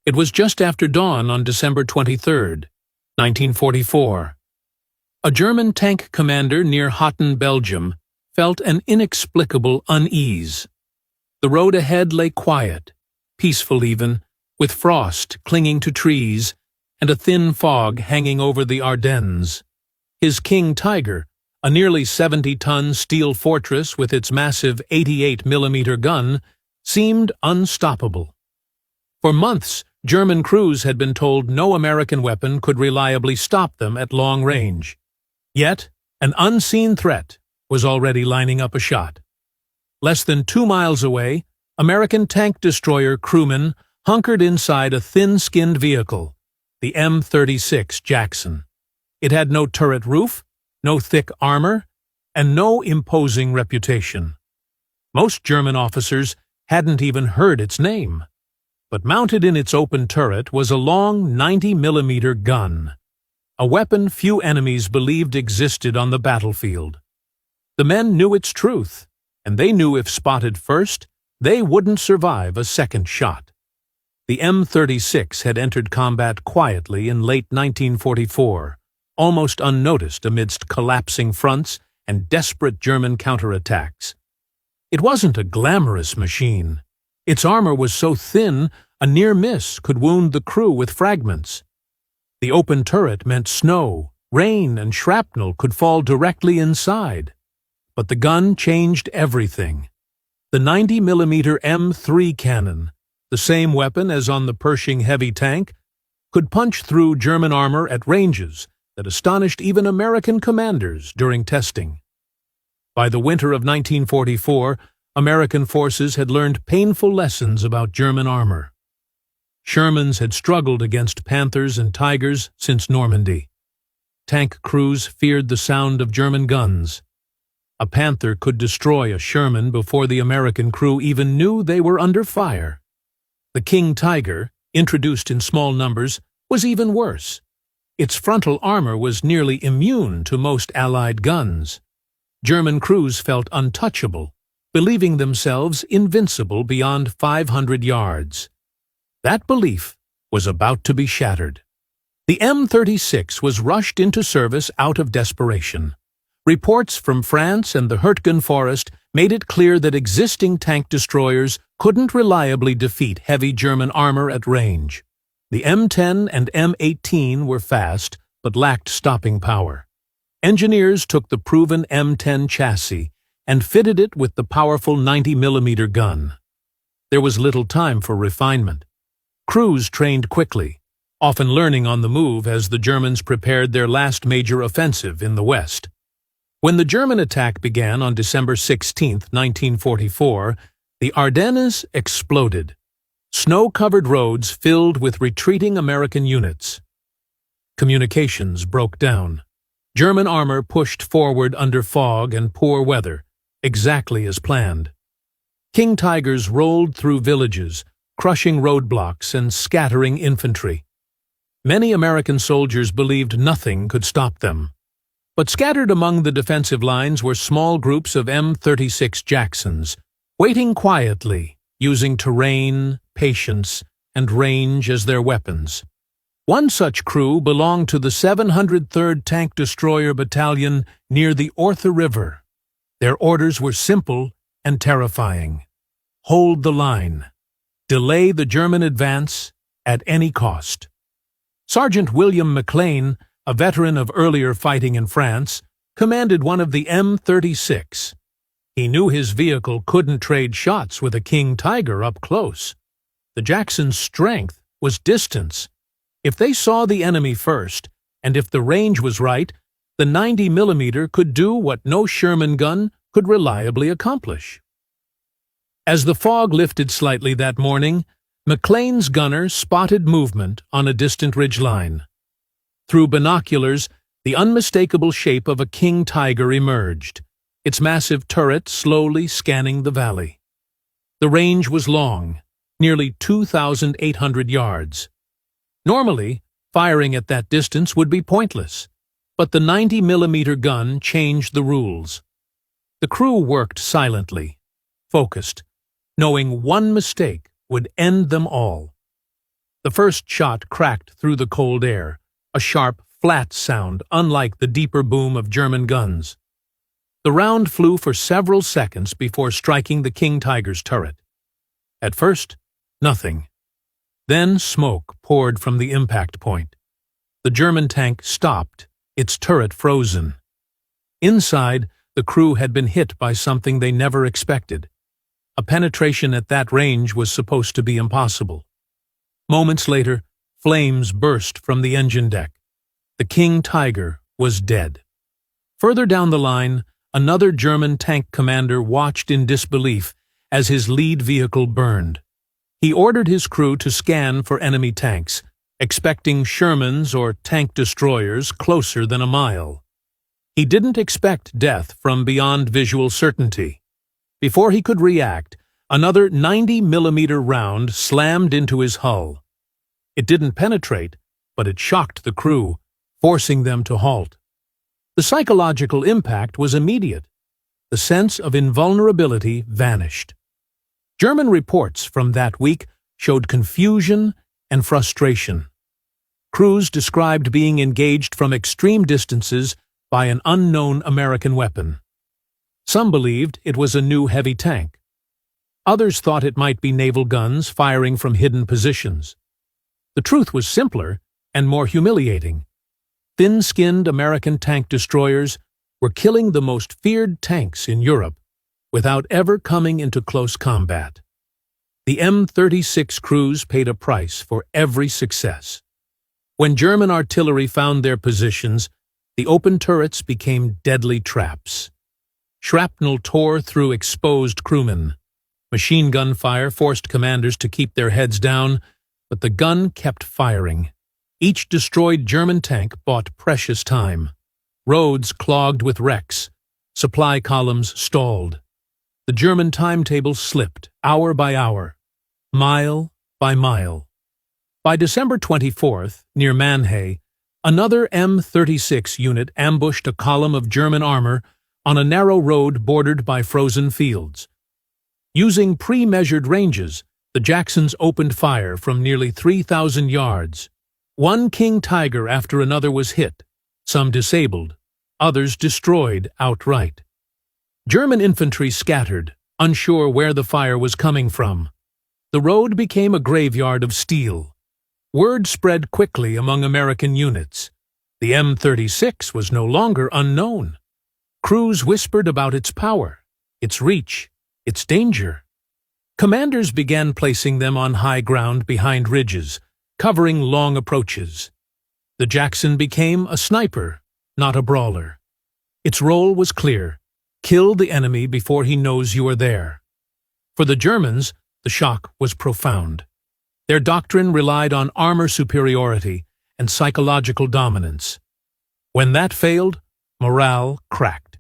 It was just after dawn on December 23, 1944. A German tank commander near Hotten, Belgium, felt an inexplicable unease. The road ahead lay quiet, peaceful even, with frost clinging to trees and a thin fog hanging over the Ardennes. His King Tiger, a nearly 70-ton steel fortress with its massive 88mm gun, seemed unstoppable. For months, German crews had been told no American weapon could reliably stop them at long range. Yet, an unseen threat was already lining up a shot. Less than 2 miles away, American tank destroyer crewmen hunkered inside a thin-skinned vehicle, the M36 Jackson. It had no turret roof, no thick armor, and no imposing reputation. Most German officers hadn't even heard its name. But mounted in its open turret was a long 90mm gun, a weapon few enemies believed existed on the battlefield. The men knew its truth, and they knew if spotted first, they wouldn't survive a second shot. The M36 had entered combat quietly in late 1944, almost unnoticed amidst collapsing fronts and desperate German counterattacks. It wasn't a glamorous machine. Its armor was so thin, a near miss could wound the crew with fragments. The open turret meant snow, rain, and shrapnel could fall directly inside. But the gun changed everything. The 90mm M3 cannon, the same weapon as on the Pershing heavy tank, could punch through German armor at ranges that astonished even American commanders during testing. By the winter of 1944, American forces had learned painful lessons about German armor. Shermans had struggled against Panthers and Tigers since Normandy. Tank crews feared the sound of German guns. A Panther could destroy a Sherman before the American crew even knew they were under fire. The King Tiger, introduced in small numbers, was even worse. Its frontal armor was nearly immune to most Allied guns. German crews felt untouchable, believing themselves invincible beyond 500 yards. That belief was about to be shattered. The M36 was rushed into service out of desperation. Reports from France and the Hurtgen Forest made it clear that existing tank destroyers couldn't reliably defeat heavy German armor at range. The M10 and M18 were fast, but lacked stopping power. Engineers took the proven M10 chassis and fitted it with the powerful 90mm gun. There was little time for refinement. Crews trained quickly, often learning on the move as the Germans prepared their last major offensive in the West. When the German attack began on December 16, 1944, the Ardennes exploded. Snow-covered roads filled with retreating American units. Communications broke down. German armor pushed forward under fog and poor weather, exactly as planned. King Tigers rolled through villages, crushing roadblocks and scattering infantry. Many American soldiers believed nothing could stop them. But scattered among the defensive lines were small groups of M36 Jacksons, waiting quietly, using terrain, patience, and range as their weapons. One such crew belonged to the 703rd Tank Destroyer Battalion near the Orthe River. Their orders were simple and terrifying. Hold the line. Delay the German advance at any cost. Sergeant William McLean, a veteran of earlier fighting in France, commanded one of the M36. He knew his vehicle couldn't trade shots with a King Tiger up close. The Jackson's strength was distance. If they saw the enemy first, and if the range was right, the 90mm could do what no Sherman gun could reliably accomplish. As the fog lifted slightly that morning, McLean's gunner spotted movement on a distant ridgeline. Through binoculars, the unmistakable shape of a King Tiger emerged, its massive turret slowly scanning the valley. The range was long, nearly 2,800 yards. Normally, firing at that distance would be pointless, but the 90mm gun changed the rules. The crew worked silently, focused, knowing one mistake would end them all. The first shot cracked through the cold air, a sharp, flat sound unlike the deeper boom of German guns. The round flew for several seconds before striking the King Tiger's turret. At first, nothing. Then smoke poured from the impact point. The German tank stopped, its turret frozen. Inside, the crew had been hit by something they never expected. A penetration at that range was supposed to be impossible. Moments later, flames burst from the engine deck. The King Tiger was dead. Further down the line, another German tank commander watched in disbelief as his lead vehicle burned. He ordered his crew to scan for enemy tanks, expecting Shermans or tank destroyers closer than a mile. He didn't expect death from beyond visual certainty. Before he could react, another 90mm round slammed into his hull. It didn't penetrate, but it shocked the crew, forcing them to halt. The psychological impact was immediate. The sense of invulnerability vanished. German reports from that week showed confusion and frustration. Crews described being engaged from extreme distances by an unknown American weapon. Some believed it was a new heavy tank. Others thought it might be naval guns firing from hidden positions. The truth was simpler and more humiliating. Thin-skinned American tank destroyers were killing the most feared tanks in Europe without ever coming into close combat. The M36 crews paid a price for every success. When German artillery found their positions, the open turrets became deadly traps. Shrapnel tore through exposed crewmen. Machine gun fire forced commanders to keep their heads down, but the gun kept firing. Each destroyed German tank bought precious time. Roads clogged with wrecks. Supply columns stalled. The German timetable slipped, hour by hour, mile by mile. By December 24th, near Mannheim, another M36 unit ambushed a column of German armor on a narrow road bordered by frozen fields. Using pre-measured ranges, the Jacksons opened fire from nearly 3,000 yards. One King Tiger after another was hit, some disabled, others destroyed outright. German infantry scattered, unsure where the fire was coming from. The road became a graveyard of steel. Word spread quickly among American units. The M36 was no longer unknown. Crews whispered about its power, its reach, its danger. Commanders began placing them on high ground behind ridges, covering long approaches. The Jackson became a sniper, not a brawler. Its role was clear: kill the enemy before he knows you are there. For the Germans, the shock was profound. Their doctrine relied on armor superiority and psychological dominance. When that failed, morale cracked.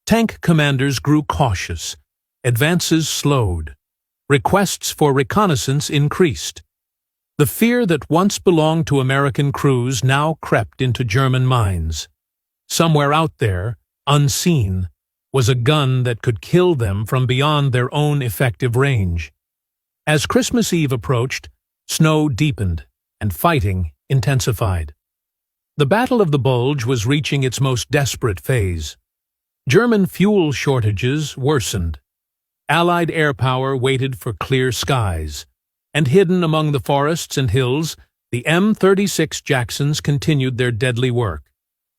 Tank commanders grew cautious. Advances slowed. Requests for reconnaissance increased. The fear that once belonged to American crews now crept into German minds. Somewhere out there, unseen, was a gun that could kill them from beyond their own effective range. As Christmas Eve approached, snow deepened and fighting intensified. The Battle of the Bulge was reaching its most desperate phase. German fuel shortages worsened. Allied air power waited for clear skies, and hidden among the forests and hills, the M36 Jacksons continued their deadly work,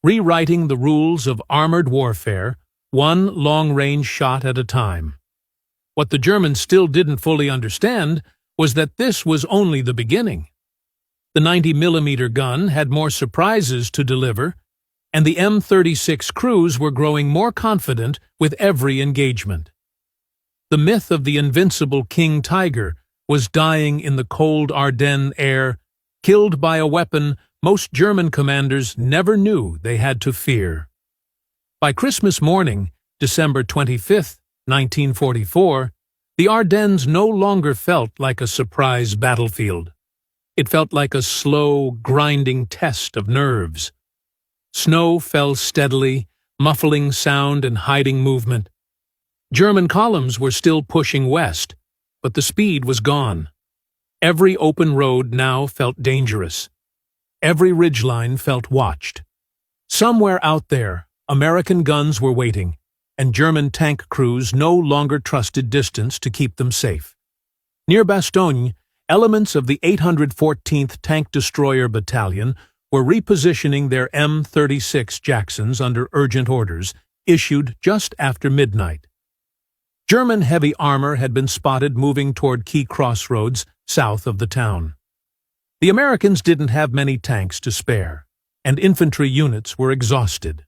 rewriting the rules of armored warfare, one long-range shot at a time. What the Germans still didn't fully understand was that this was only the beginning. The 90mm gun had more surprises to deliver, and the M36 crews were growing more confident with every engagement. The myth of the invincible King Tiger was dying in the cold Ardennes air, killed by a weapon most German commanders never knew they had to fear. By Christmas morning, December 25, 1944, the Ardennes no longer felt like a surprise battlefield. It felt like a slow, grinding test of nerves. Snow fell steadily, muffling sound and hiding movement. German columns were still pushing west, but the speed was gone. Every open road now felt dangerous. Every ridgeline felt watched. Somewhere out there, American guns were waiting, and German tank crews no longer trusted distance to keep them safe. Near Bastogne, elements of the 814th Tank Destroyer Battalion were repositioning their M36 Jacksons under urgent orders, issued just after midnight. German heavy armor had been spotted moving toward key crossroads south of the town. The Americans didn't have many tanks to spare, and infantry units were exhausted.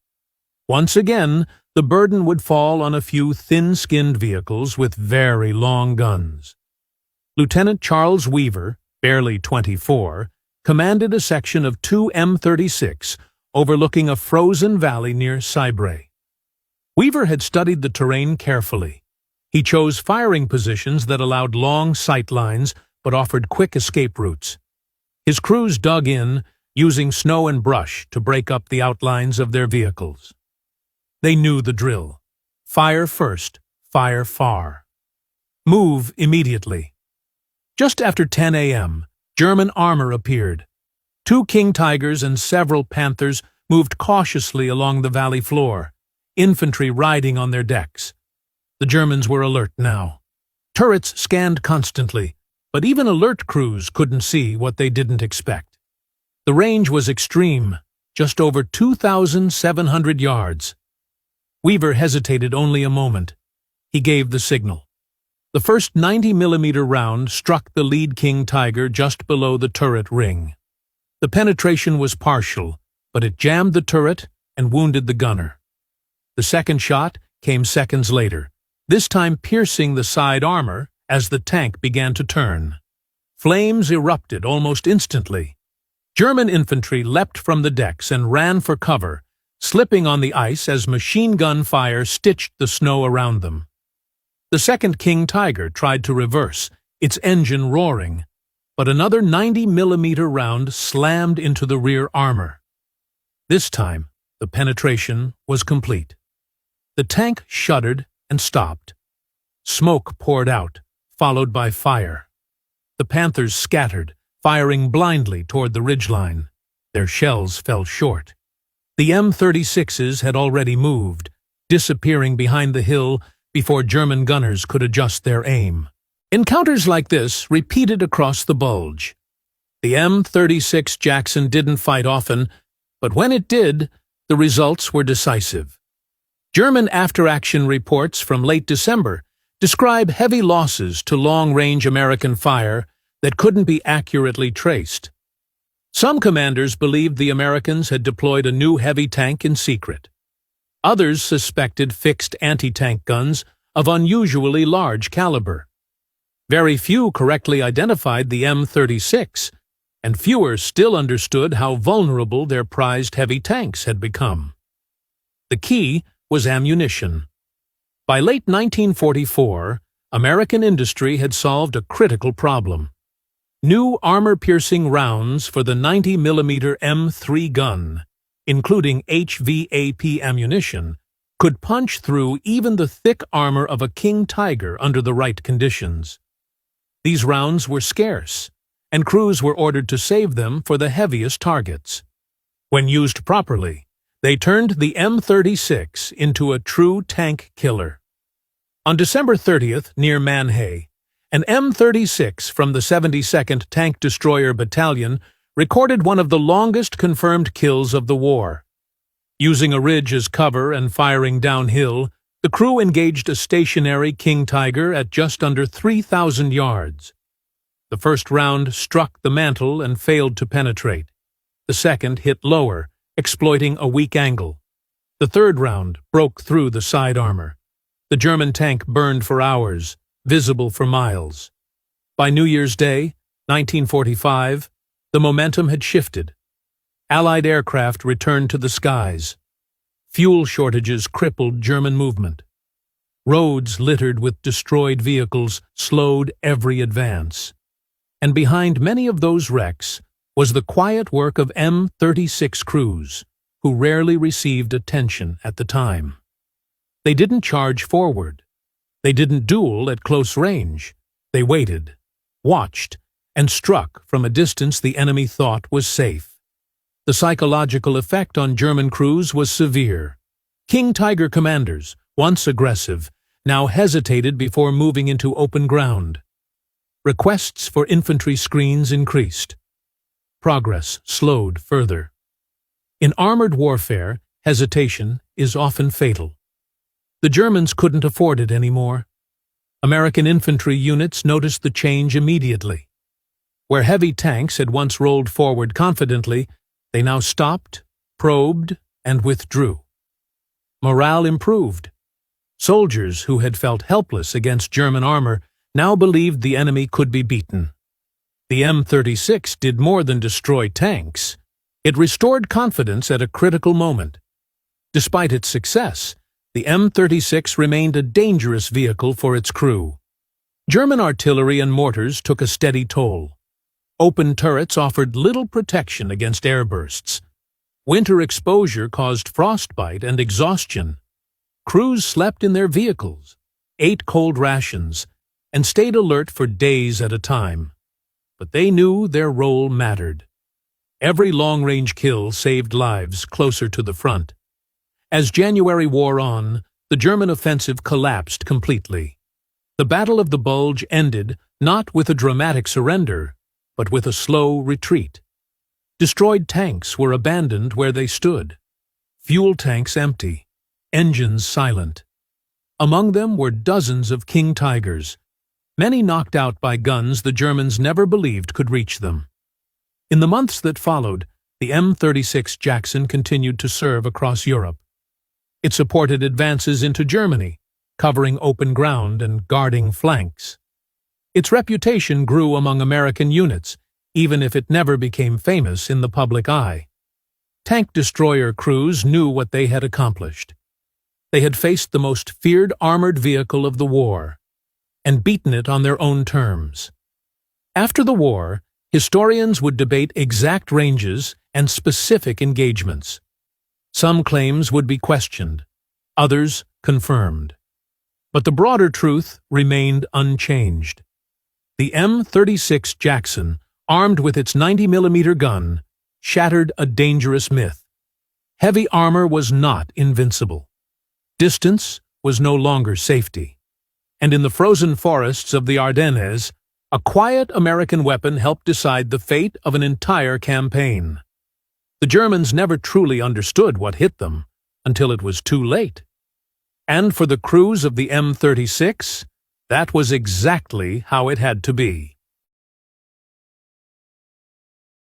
Once again, the burden would fall on a few thin-skinned vehicles with very long guns. Lieutenant Charles Weaver, barely 24, commanded a section of 2 M36 overlooking a frozen valley near Cybre. Weaver had studied the terrain carefully. He chose firing positions that allowed long sight lines but offered quick escape routes. His crews dug in, using snow and brush to break up the outlines of their vehicles. They knew the drill. Fire first, fire far. Move immediately. Just after 10 a.m., German armor appeared. 2 King Tigers and several Panthers moved cautiously along the valley floor, infantry riding on their decks. The Germans were alert now. Turrets scanned constantly, but even alert crews couldn't see what they didn't expect. The range was extreme, just over 2,700 yards. Weaver hesitated only a moment. He gave the signal. The first 90mm round struck the lead King Tiger just below the turret ring. The penetration was partial, but it jammed the turret and wounded the gunner. The second shot came seconds later, this time piercing the side armor as the tank began to turn. Flames erupted almost instantly. German infantry leapt from the decks and ran for cover, slipping on the ice as machine gun fire stitched the snow around them. The second King Tiger tried to reverse, its engine roaring, but another 90mm round slammed into the rear armor. This time, the penetration was complete. The tank shuddered and stopped. Smoke poured out, followed by fire. The Panthers scattered, firing blindly toward the ridgeline. Their shells fell short. The M36s had already moved, disappearing behind the hill before German gunners could adjust their aim. Encounters like this repeated across the Bulge. The M36 Jackson didn't fight often, but when it did, the results were decisive. German after-action reports from late December describe heavy losses to long-range American fire that couldn't be accurately traced. Some commanders believed the Americans had deployed a new heavy tank in secret. Others suspected fixed anti-tank guns of unusually large caliber. Very few correctly identified the M36, and fewer still understood how vulnerable their prized heavy tanks had become. The key was ammunition. By late 1944, American industry had solved a critical problem. New armor-piercing rounds for the 90mm M3 gun, including HVAP ammunition, could punch through even the thick armor of a King Tiger under the right conditions. These rounds were scarce, and crews were ordered to save them for the heaviest targets. When used properly, they turned the M36 into a true tank killer. On December 30th, near Manhay, an M36 from the 72nd Tank Destroyer Battalion recorded one of the longest confirmed kills of the war. Using a ridge as cover and firing downhill, the crew engaged a stationary King Tiger at just under 3,000 yards. The first round struck the mantle and failed to penetrate. The second hit lower, exploiting a weak angle. The third round broke through the side armor. The German tank burned for hours, visible for miles. By New Year's Day, 1945, the momentum had shifted. Allied aircraft returned to the skies. Fuel shortages crippled German movement. Roads littered with destroyed vehicles slowed every advance. And behind many of those wrecks was the quiet work of M36 crews, who rarely received attention at the time. They didn't charge forward. They didn't duel at close range. They waited, watched, and struck from a distance the enemy thought was safe. The psychological effect on German crews was severe. King Tiger commanders, once aggressive, now hesitated before moving into open ground. Requests for infantry screens increased. Progress slowed further. In armored warfare, hesitation is often fatal. The Germans couldn't afford it anymore. American infantry units noticed the change immediately. Where heavy tanks had once rolled forward confidently, they now stopped, probed, and withdrew. Morale improved. Soldiers who had felt helpless against German armor now believed the enemy could be beaten. The M36 did more than destroy tanks. It restored confidence at a critical moment. Despite its success, the M36 remained a dangerous vehicle for its crew. German artillery and mortars took a steady toll. Open turrets offered little protection against airbursts. Winter exposure caused frostbite and exhaustion. Crews slept in their vehicles, ate cold rations, and stayed alert for days at a time. But they knew their role mattered. Every long-range kill saved lives closer to the front. As January wore on, the German offensive collapsed completely. The Battle of the Bulge ended not with a dramatic surrender, but with a slow retreat. Destroyed tanks were abandoned where they stood. Fuel tanks empty. Engines silent. Among them were dozens of King Tigers, many knocked out by guns the Germans never believed could reach them. In the months that followed, the M36 Jackson continued to serve across Europe. It supported advances into Germany, covering open ground and guarding flanks. Its reputation grew among American units, even if it never became famous in the public eye. Tank destroyer crews knew what they had accomplished. They had faced the most feared armored vehicle of the war, and beaten it on their own terms. After the war, historians would debate exact ranges and specific engagements. Some claims would be questioned, others confirmed. But the broader truth remained unchanged. The M36 Jackson, armed with its 90mm gun, shattered a dangerous myth. Heavy armor was not invincible. Distance was no longer safety. And in the frozen forests of the Ardennes, a quiet American weapon helped decide the fate of an entire campaign. The Germans never truly understood what hit them until it was too late. And for the crews of the M36, that was exactly how it had to be.